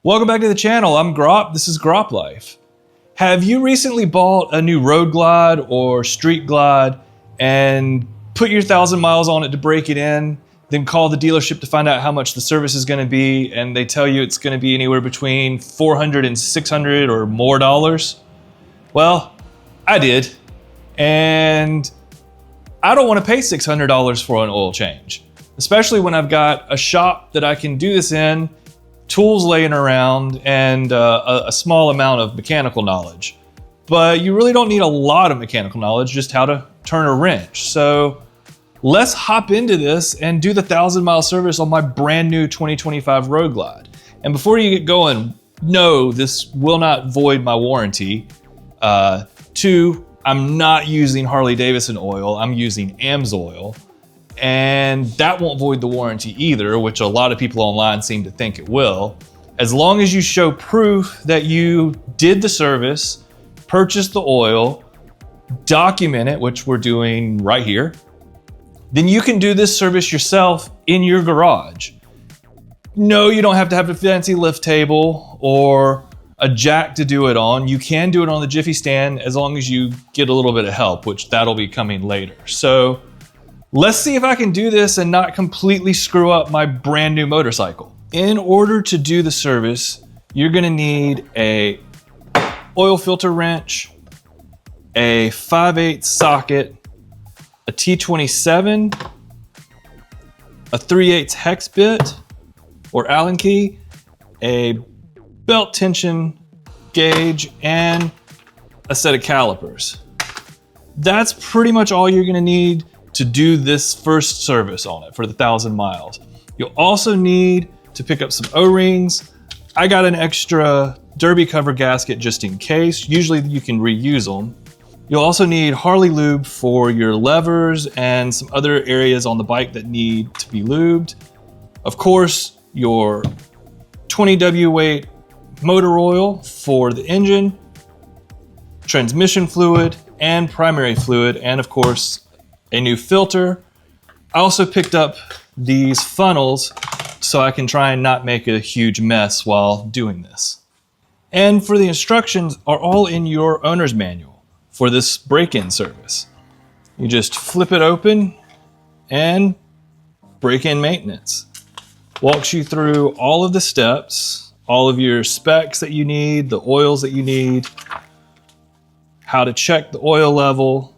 Welcome back to the channel. I'm Grop. This is Grop Life. Have you recently bought a new Road Glide or Street Glide and put your 1,000 miles on it to break it in, then call the dealership to find out how much the service is going to be, and they tell you it's going to be anywhere between $400 and $600 or more dollars? Well, I did, and I don't want to pay $600 for an oil change, especially when I've got a shop that I can do this in, tools laying around, and a small amount of mechanical knowledge. But you really don't need a lot of mechanical knowledge, just how to turn a wrench. So let's hop into this and do the 1,000-mile service on my brand new 2025 Road Glide. And before you get going, no, this will not void my warranty. Two, I'm not using Harley-Davidson oil, I'm using Amsoil. And that won't void the warranty either, which a lot of people online seem to think it will. As long as you show proof that you did the service, purchased the oil, document it, which we're doing right here, then you can do this service yourself in your garage. No, you don't have to have a fancy lift table or a jack to do it on. You can do it on the Jiffy stand as long as you get a little bit of help, which that'll be coming later. So let's see if I can do this and not completely screw up my brand new motorcycle. In order to do the service, you're gonna need a oil filter wrench, a 5/8 socket, a T27, a 3/8 hex bit or Allen key, a belt tension gauge, and a set of calipers. That's pretty much all you're gonna need to do this first service on it for the 1,000 miles. You'll also need to pick up some O-rings. I got an extra derby cover gasket just in case. Usually you can reuse them. You'll also need Harley lube for your levers and some other areas on the bike that need to be lubed. Of course, your 20W weight motor oil for the engine, transmission fluid, and primary fluid, and of course, a new filter. I also picked up these funnels so I can try and not make a huge mess while doing this. And for the instructions are all in your owner's manual for this break-in service. You just flip it open and break-in maintenance. Walks you through all of the steps, all of your specs that you need, the oils that you need, how to check the oil level,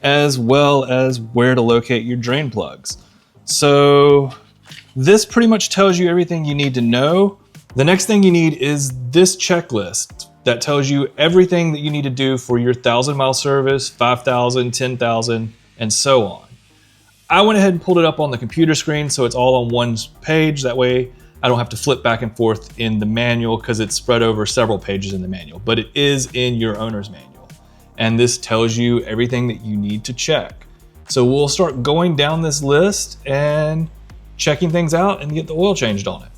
as well as where to locate your drain plugs. So this pretty much tells you everything you need to know. The next thing you need is this checklist that tells you everything that you need to do for your 1,000-mile service, 5,000, 10,000, and so on. I went ahead and pulled it up on the computer screen so it's all on one page. That way I don't have to flip back and forth in the manual because it's spread over several pages in the manual, but it is in your owner's manual. And this tells you everything that you need to check. So we'll start going down this list and checking things out and get the oil changed on it.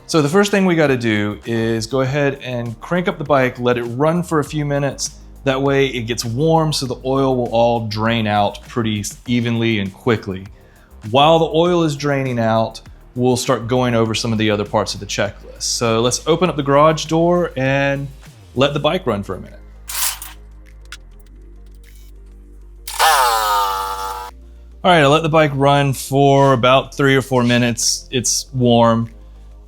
So the first thing we got to do is go ahead and crank up the bike, let it run for a few minutes. That way it gets warm so the oil will all drain out pretty evenly and quickly. While the oil is draining out, we'll start going over some of the other parts of the checklist. So let's open up the garage door and let the bike run for a minute. All right, I let the bike run for about 3 or 4 minutes. It's warm.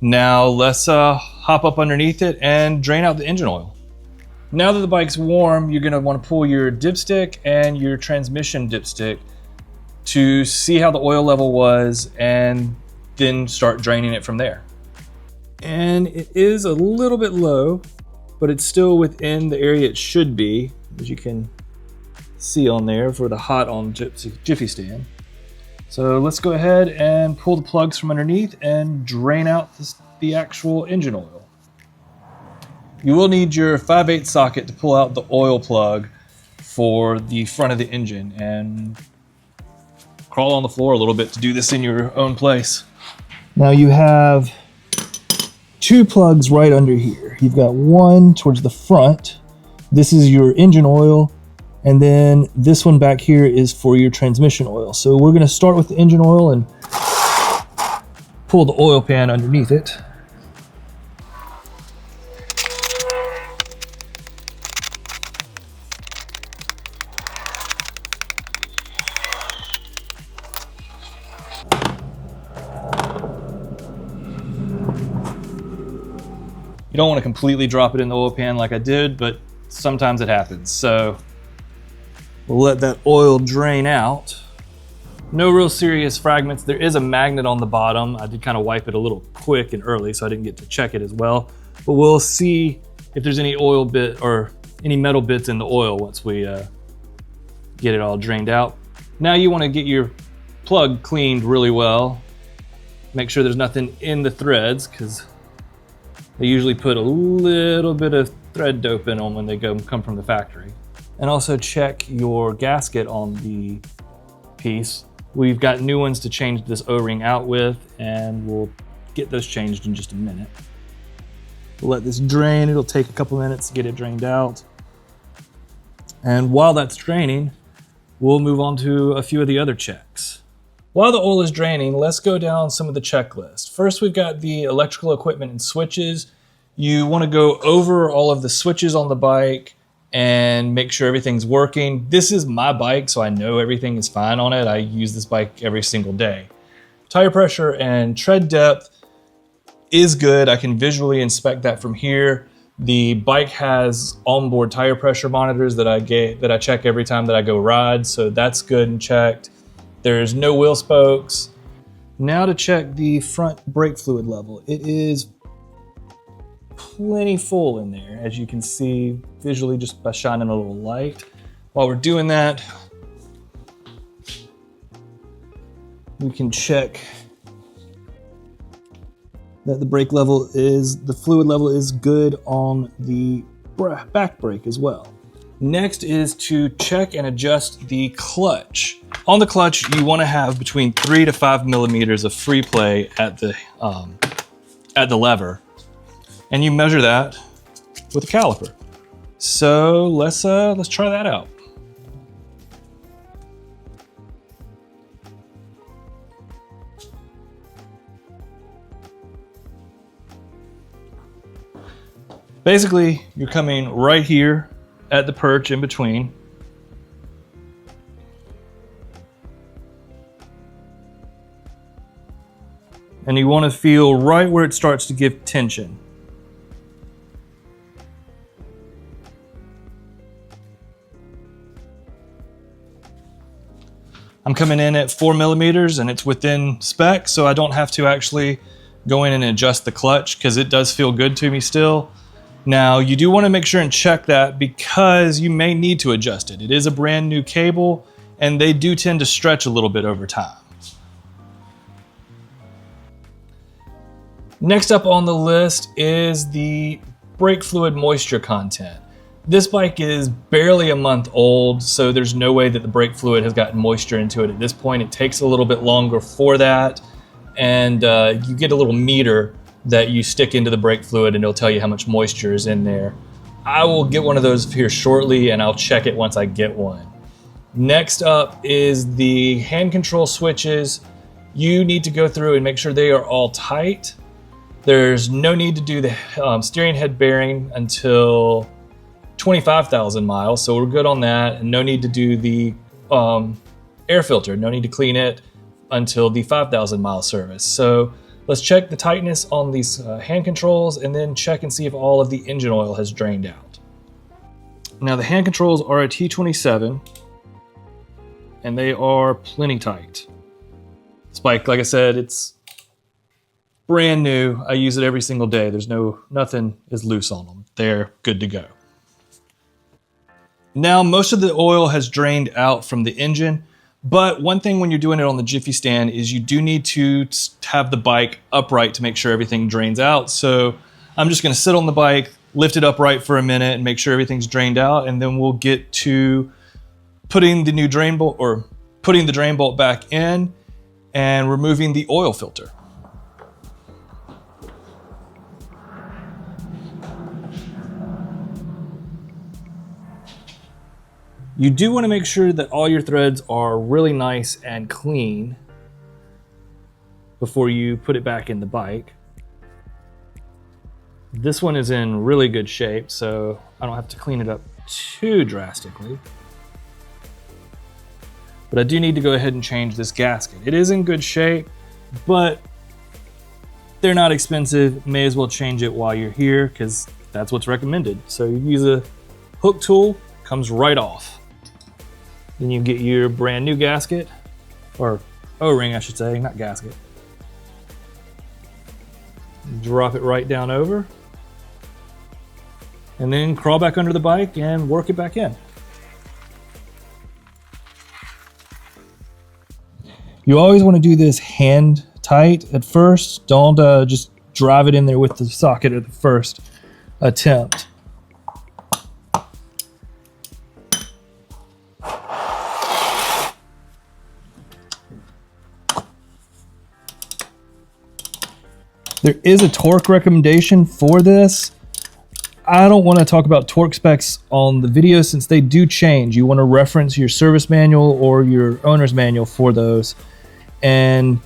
Now let's hop up underneath it and drain out the engine oil. Now that the bike's warm, you're gonna wanna pull your dipstick and your transmission dipstick to see how the oil level was and then start draining it from there. And it is a little bit low, but it's still within the area it should be, as you can see on there for the hot on Jiffy stand. So let's go ahead and pull the plugs from underneath and drain out the actual engine oil. You will need your 5/8 socket to pull out the oil plug for the front of the engine, and crawl on the floor a little bit to do this in your own place. Now you have 2 plugs right under here. You've got one towards the front. This is your engine oil. And then this one back here is for your transmission oil. So we're gonna start with the engine oil and pull the oil pan underneath it. You don't want to completely drop it in the oil pan like I did, but sometimes it happens. So we'll let that oil drain out. No real serious fragments. There is a magnet on the bottom. I did kind of wipe it a little quick and early, so I didn't get to check it as well. But we'll see if there's any oil bit or any metal bits in the oil once we get it all drained out. Now you want to get your plug cleaned really well. Make sure there's nothing in the threads, because they usually put a little bit of thread dope in them when they come from the factory. And also check your gasket on the piece. We've got new ones to change this O-ring out with, and we'll get those changed in just a minute. We'll let this drain. It'll take a couple minutes to get it drained out. And while that's draining, we'll move on to a few of the other checks. While the oil is draining, let's go down some of the checklist. First, we've got the electrical equipment and switches. You want to go over all of the switches on the bike and make sure everything's working. This is my bike, so I know everything is fine on it. I use this bike every single day. Tire pressure and tread depth is good. I can visually inspect that from here. The bike has onboard tire pressure monitors that I check every time that I go ride, so that's good and checked. There's no wheel spokes. Now to check the front brake fluid level. It is plenty full in there, as you can see visually just by shining a little light. While we're doing that, we can check that the the fluid level is good on the back brake as well. Next is to check and adjust the clutch. On the clutch, you want to have between 3 to 5 millimeters of free play at the lever, and you measure that with a caliper. So let's try that out. Basically, you're coming right here at the perch in between. And you want to feel right where it starts to give tension. I'm coming in at 4 millimeters and it's within spec, so I don't have to actually go in and adjust the clutch because it does feel good to me still. Now, you do want to make sure and check that because you may need to adjust it. It is a brand new cable and they do tend to stretch a little bit over time. Next up on the list is the brake fluid moisture content. This bike is barely a month old, so there's no way that the brake fluid has gotten moisture into it at this point. It takes a little bit longer for that, and you get a little meter that you stick into the brake fluid and it'll tell you how much moisture is in there. I will get one of those here shortly and I'll check it once I get one. Next up is the hand control switches. You need to go through and make sure they are all tight. There's no need to do the steering head bearing until 25,000 miles, so we're good on that, and no need to do the air filter, no need to clean it until the 5,000 mile service. So let's check the tightness on these hand controls and then check and see if all of the engine oil has drained out. Now the hand controls are a T27 and they are plenty tight. This bike, like I said, it's brand new. I use it every single day. Nothing is loose on them. They're good to go. Now most of the oil has drained out from the engine. But one thing when you're doing it on the Jiffy stand is you do need to have the bike upright to make sure everything drains out. So I'm just going to sit on the bike, lift it upright for a minute and make sure everything's drained out. And then we'll get to putting the new drain bolt or putting the drain bolt back in and removing the oil filter. You do want to make sure that all your threads are really nice and clean. before you put it back in the bike. This one is in really good shape, so I don't have to clean it up too drastically. But I do need to go ahead and change this gasket. It is in good shape, but they're not expensive. May as well change it while you're here because that's what's recommended. So you use a hook tool, comes right off. Then you get your brand new gasket, or O-ring I should say, not gasket. Drop it right down over, and then crawl back under the bike and work it back in. You always want to do this hand tight at first. Don't just drive it in there with the socket at the first attempt. There is a torque recommendation for this. I don't want to talk about torque specs on the video since they do change. You want to reference your service manual or your owner's manual for those. And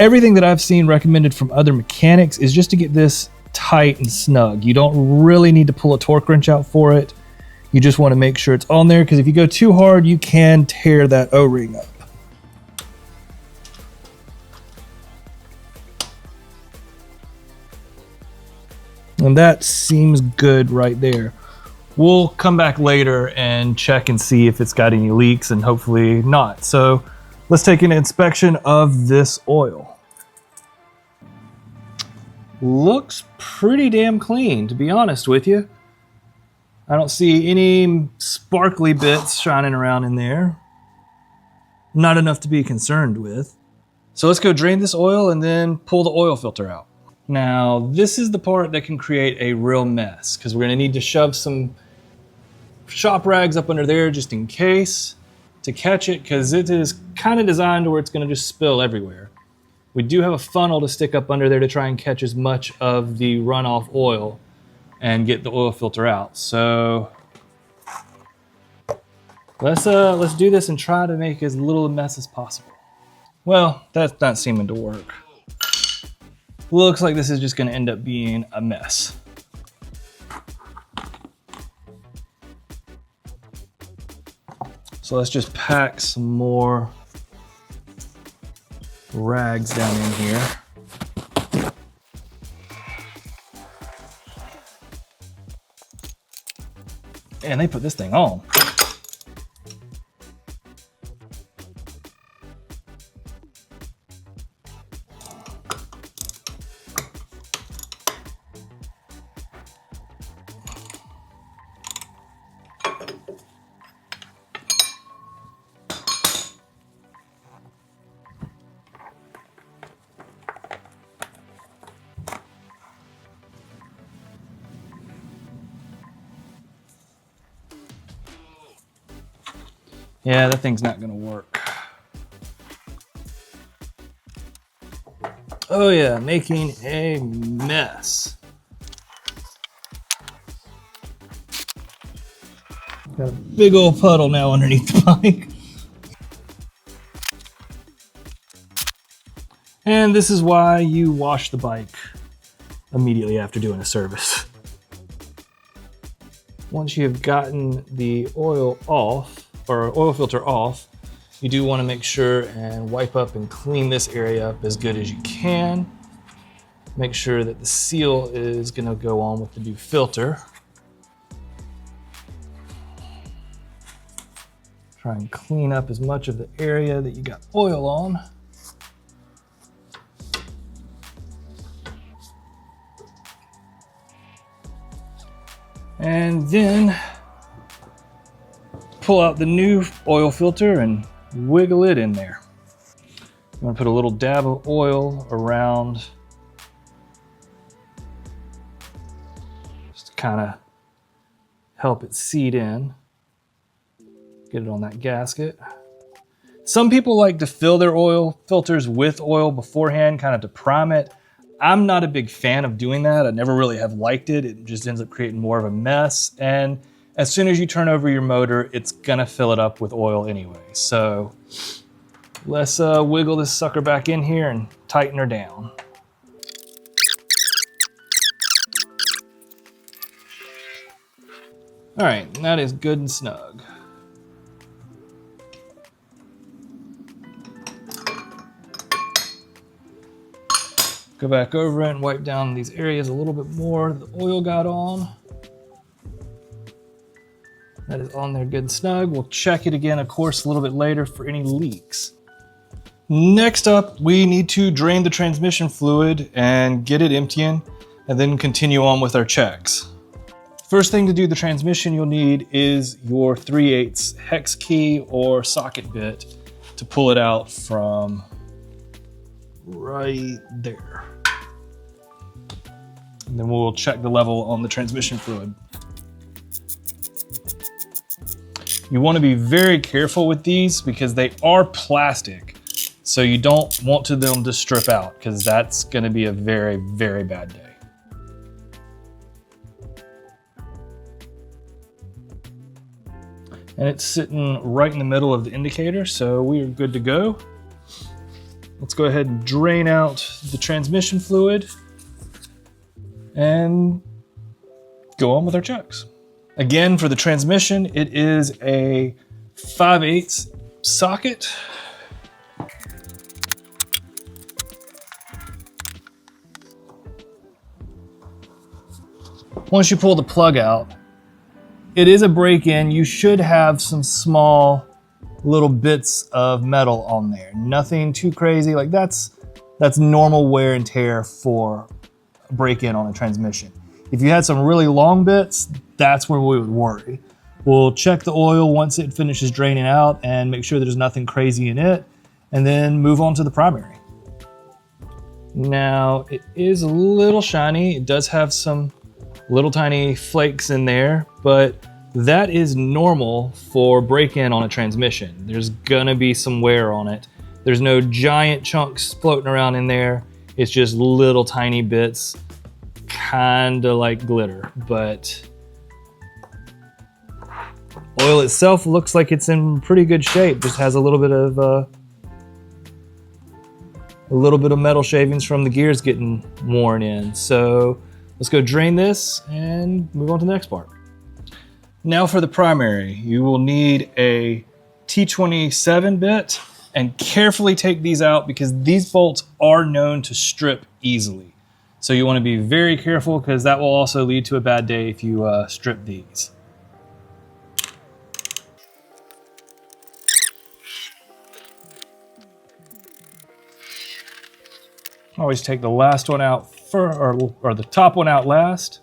everything that I've seen recommended from other mechanics is just to get this tight and snug. You don't really need to pull a torque wrench out for it. You just want to make sure it's on there, because if you go too hard, you can tear that O-ring up. And that seems good right there. We'll come back later and check and see if it's got any leaks, and hopefully not. So let's take an inspection of this oil. Looks pretty damn clean, to be honest with you. I don't see any sparkly bits shining around in there. Not enough to be concerned with. So let's go drain this oil and then pull the oil filter out. Now, this is the part that can create a real mess, because we're going to need to shove some shop rags up under there just in case to catch it, because it is kind of designed to where it's going to just spill everywhere. We do have a funnel to stick up under there to try and catch as much of the runoff oil and get the oil filter out. So let's do this and try to make as little a mess as possible. Well, that's not seeming to work. Looks like this is just going to end up being a mess. So let's just pack some more rags down in here. And they put this thing on. Yeah, that thing's not gonna work. Oh yeah, making a mess. Got a big old puddle now underneath the bike. And this is why you wash the bike immediately after doing a service. Once you've gotten the oil off, or oil filter off, you do want to make sure and wipe up and clean this area up as good as you can. Make sure that the seal is going to go on with the new filter. Try and clean up as much of the area that you got oil on. And then pull out the new oil filter and wiggle it in there. You want to put a little dab of oil around, just to kind of help it seat in. Get it on that gasket. Some people like to fill their oil filters with oil beforehand, kind of to prime it. I'm not a big fan of doing that. I never really have liked it. It just ends up creating more of a mess. And as soon as you turn over your motor, it's gonna fill it up with oil anyway. So Let's wiggle this sucker back in here and tighten her down. All right, that is good and snug. Go back over it and wipe down these areas a little bit more the oil got on. That is on there good and snug. We'll check it again, of course, a little bit later for any leaks. Next up, we need to drain the transmission fluid and get it emptying, and then continue on with our checks. First thing to do the transmission you'll need is your 3/8 hex key or socket bit to pull it out from right there. And then we'll check the level on the transmission fluid. You want to be very careful with these because they are plastic. So you don't want them to strip out because that's going to be a very, very bad day. And it's sitting right in the middle of the indicator, so we are good to go. Let's go ahead and drain out the transmission fluid and go on with our checks. Again, for the transmission, it is a 5/8 socket. Once you pull the plug out, it is a break-in. You should have some small little bits of metal on there. Nothing too crazy. Like that's normal wear and tear for a break-in on a transmission. If you had some really long bits, that's where we would worry. We'll check the oil once it finishes draining out and make sure there's nothing crazy in it, and then move on to the primary. Now, it is a little shiny. It does have some little tiny flakes in there, but that is normal for break-in on a transmission. There's gonna be some wear on it. There's no giant chunks floating around in there. It's just little tiny bits, kinda like glitter, but oil itself looks like it's in pretty good shape. Just has a little bit of metal shavings from the gears getting worn in. So let's go drain this and move on to the next part. Now for the primary, you will need a T27 bit and carefully take these out because these bolts are known to strip easily. So you want to be very careful because that will also lead to a bad day if you strip these. Always take the last one out first, or the top one out last,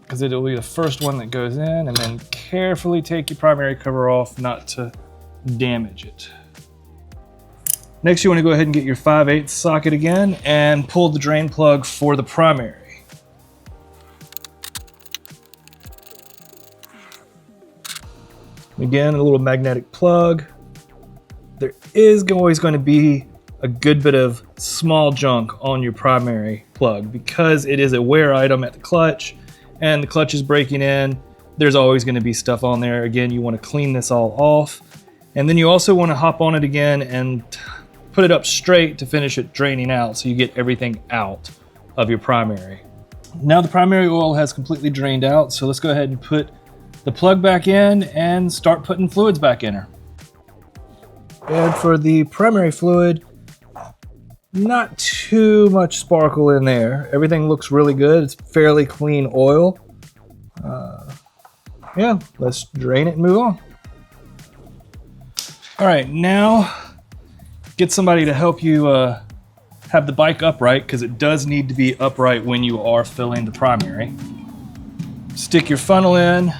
because it'll be the first one that goes in, and then carefully take your primary cover off not to damage it. Next, you want to go ahead and get your 5/8 socket again and pull the drain plug for the primary. Again, a little magnetic plug. There is always going to be a good bit of small junk on your primary plug because it is a wear item at the clutch and the clutch is breaking in. There's always going to be stuff on there. Again, you want to clean this all off, and then you also want to hop on it again and put it up straight to finish it draining out so you get everything out of your primary. Now the primary oil has completely drained out, so let's go ahead and put the plug back in and start putting fluids back in her. And for the primary fluid, not too much sparkle in there. Everything looks really good. It's fairly clean oil. Yeah, let's drain it and move on. All right, now get somebody to help you have the bike upright because it does need to be upright when you are filling the primary. Stick your funnel in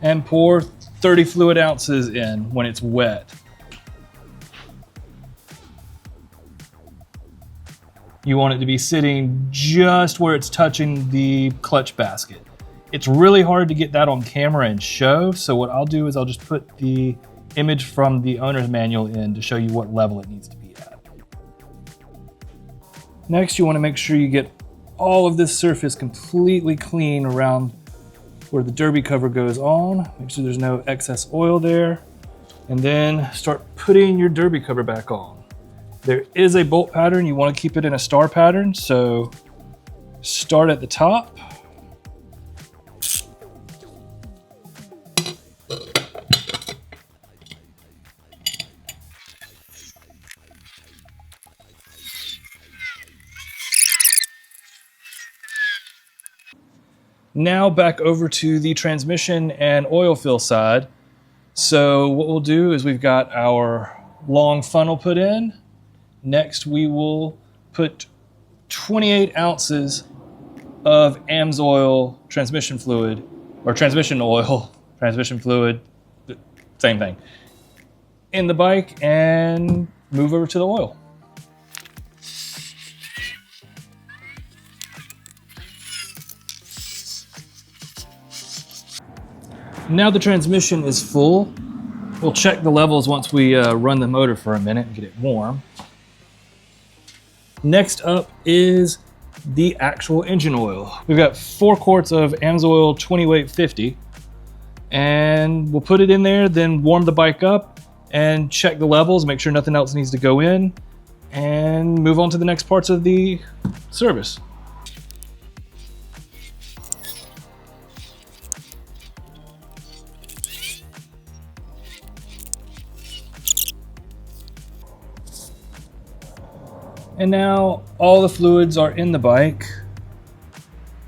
and pour 30 fluid ounces in when it's wet. You want it to be sitting just where it's touching the clutch basket. It's really hard to get that on camera and show, so what I'll do is I'll just put the image from the owner's manual in to show you what level it needs to be at. Next, you want to make sure you get all of this surface completely clean around where the derby cover goes on. Make sure there's no excess oil there. And then start putting your derby cover back on. There is a bolt pattern. You want to keep it in a star pattern. So start at the top. Now back over to the transmission and oil fill side. So what we'll do is we've got our long funnel put in. Next we will put 28 ounces of Amsoil transmission fluid, or transmission oil, transmission fluid, same thing, in the bike and move over to the oil. Now the transmission is full. We'll check the levels once we run the motor for a minute and get it warm. Next up is the actual engine oil. We've got 4 quarts of Amsoil 20 weight 50, and we'll put it in there, then warm the bike up and check the levels, make sure nothing else needs to go in, and move on to the next parts of the service. And now all the fluids are in the bike.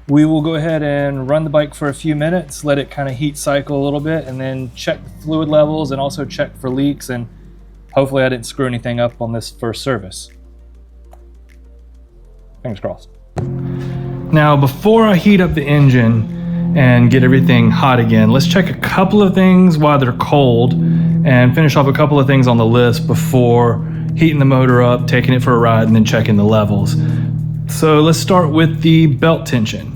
We will go ahead and run the bike for a few minutes, let it kind of heat cycle a little bit, and then check the fluid levels and also check for leaks, and hopefully I didn't screw anything up on this first service. Fingers crossed. Now before I heat up the engine and get everything hot again, let's check a couple of things while they're cold and finish off a couple of things on the list before heating the motor up, taking it for a ride, and then checking the levels. So let's start with the belt tension.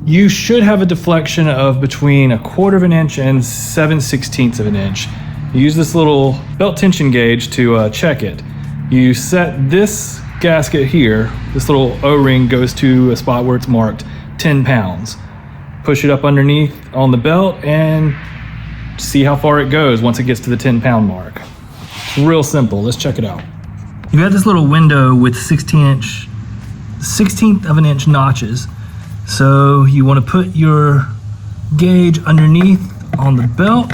You should have a deflection of between 1/4 of an inch and 7/16 of an inch. You use this little belt tension gauge to check it. You set this gasket here, this little O-ring goes to a spot where it's marked 10 pounds. Push it up underneath on the belt and see how far it goes once it gets to the 10-pound mark. It's real simple. Let's check it out. You've got this little window with 16th of an inch notches. So you want to put your gauge underneath on the belt.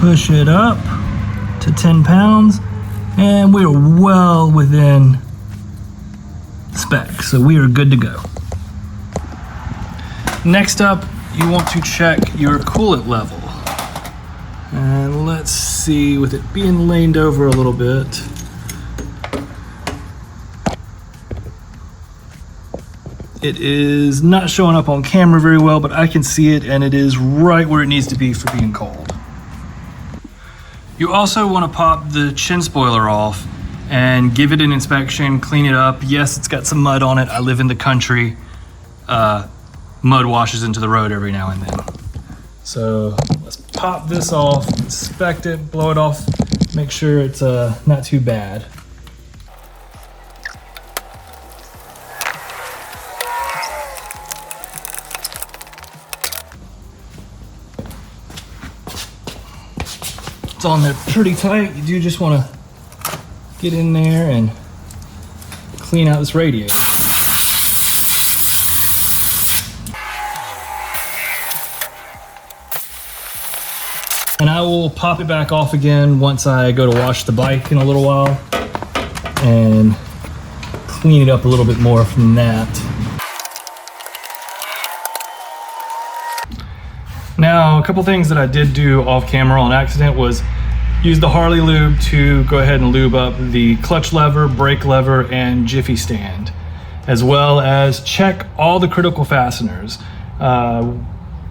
Push it up to 10 pounds. And we are well within spec. So we are good to go. Next up, you want to check your coolant level. And let's see, with it being leaned over a little bit, it is not showing up on camera very well, but I can see it, and it is right where it needs to be for being cold. You also want to pop the chin spoiler off and give it an inspection, clean it up. Yes, it's got some mud on it. I live in the country. Mud washes into the road every now and then. So let's pop this off, inspect it, blow it off, make sure it's not too bad. It's on there pretty tight. You do just want to get in there and clean out this radiator. And I will pop it back off again once I go to wash the bike in a little while and clean it up a little bit more from that. Now, a couple things that I did do off camera on accident was use the Harley lube to go ahead and lube up the clutch lever, brake lever, and jiffy stand, as well as check all the critical fasteners.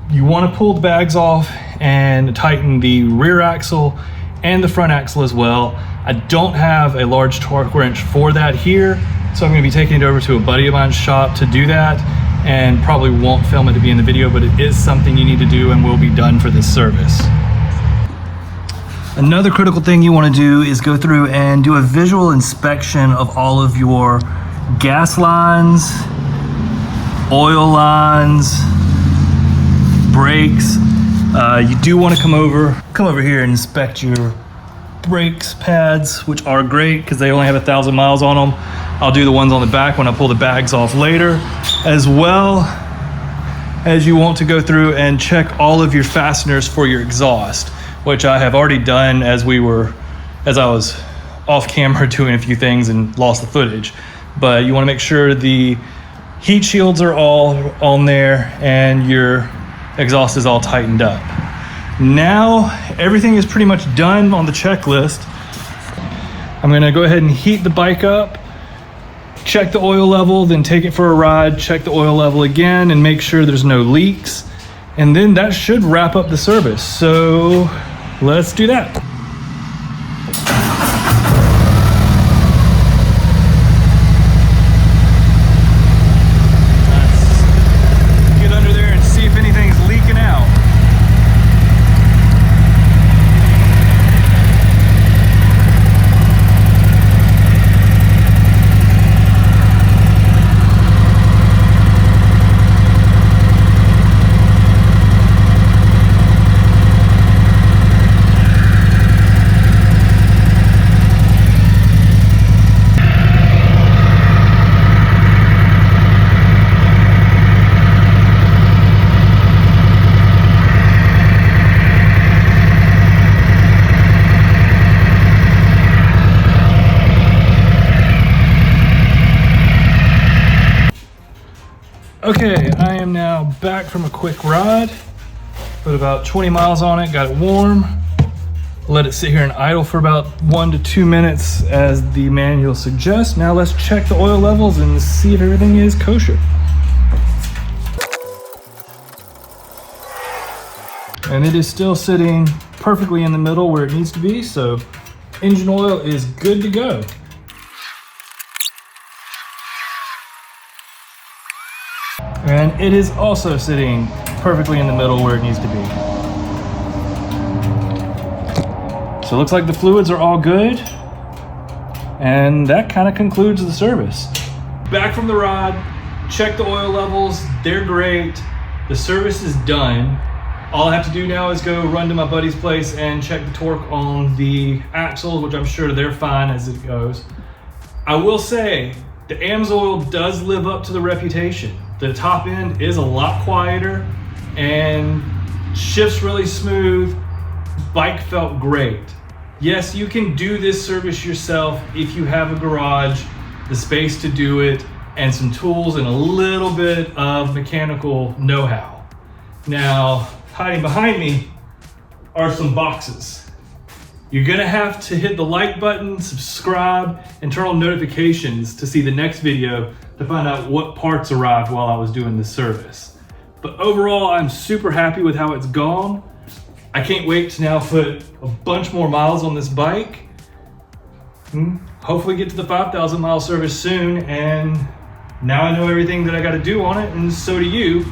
You want to pull the bags off and tighten the rear axle and the front axle as well. I don't have a large torque wrench for that here, so I'm going to be taking it over to a buddy of mine's shop to do that, and probably won't film it to be in the video, but it is something you need to do and will be done for this service. Another critical thing you want to do is go through and do a visual inspection of all of your gas lines, oil lines, brakes, You do want to come over here and inspect your brakes pads, which are great because they only have 1,000 miles on them. I'll do the ones on the back when I pull the bags off later, as well as you want to go through and check all of your fasteners for your exhaust, which I have already done as I was off camera doing a few things and lost the footage. But you want to make sure the heat shields are all on there and your exhaust is all tightened up. Now everything is pretty much done on the checklist. I'm gonna go ahead and heat the bike up, check the oil level, then take it for a ride, check the oil level again and make sure there's no leaks. And then that should wrap up the service. So let's do that. Okay, I am now back from a quick ride. Put about 20 miles on it, got it warm. Let it sit here and idle for about 1 to 2 minutes as the manual suggests. Now let's check the oil levels and see if everything is kosher. And it is still sitting perfectly in the middle where it needs to be, so engine oil is good to go. And it is also sitting perfectly in the middle where it needs to be. So it looks like the fluids are all good. And that kind of concludes the service. Back from the ride, check the oil levels, they're great. The service is done. All I have to do now is go run to my buddy's place and check the torque on the axles, which I'm sure they're fine as it goes. I will say, the Amsoil does live up to the reputation. The top end is a lot quieter and shifts really smooth. Bike felt great. Yes, you can do this service yourself if you have a garage, the space to do it, and some tools and a little bit of mechanical know-how. Now, hiding behind me are some boxes. You're gonna have to hit the like button, subscribe, and turn on notifications to see the next video to find out what parts arrived while I was doing this service. But overall, I'm super happy with how it's gone. I can't wait to now put a bunch more miles on this bike. Hopefully get to the 5,000 mile service soon, and now I know everything that I gotta do on it, and so do you.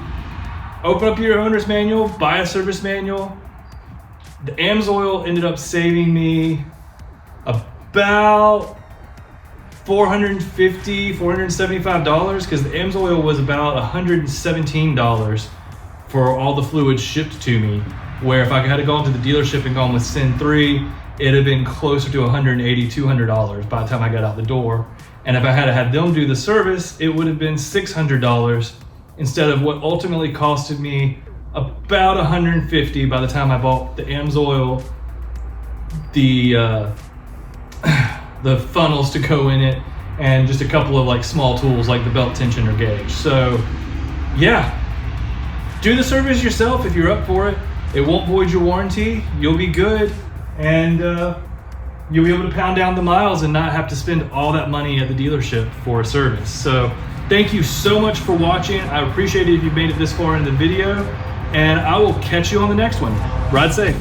Open up your owner's manual, buy a service manual. The Amsoil ended up saving me about $450, $475 because the Amsoil was about $117 for all the fluids shipped to me, where if I had gone to the dealership and gone with Sin 3, it'd have been closer to $180, $200 by the time I got out the door. And if I had them do the service, it would have been $600 instead of what ultimately costed me about $150 by the time I bought the Amsoil, the funnels to go in it, and just a couple of like small tools like the belt tensioner gauge. So yeah, do the service yourself if you're up for it. It won't void your warranty. You'll be good, and you'll be able to pound down the miles and not have to spend all that money at the dealership for a service. So thank you so much for watching. I appreciate it if you made it this far in the video, and I will catch you on the next one. Ride safe.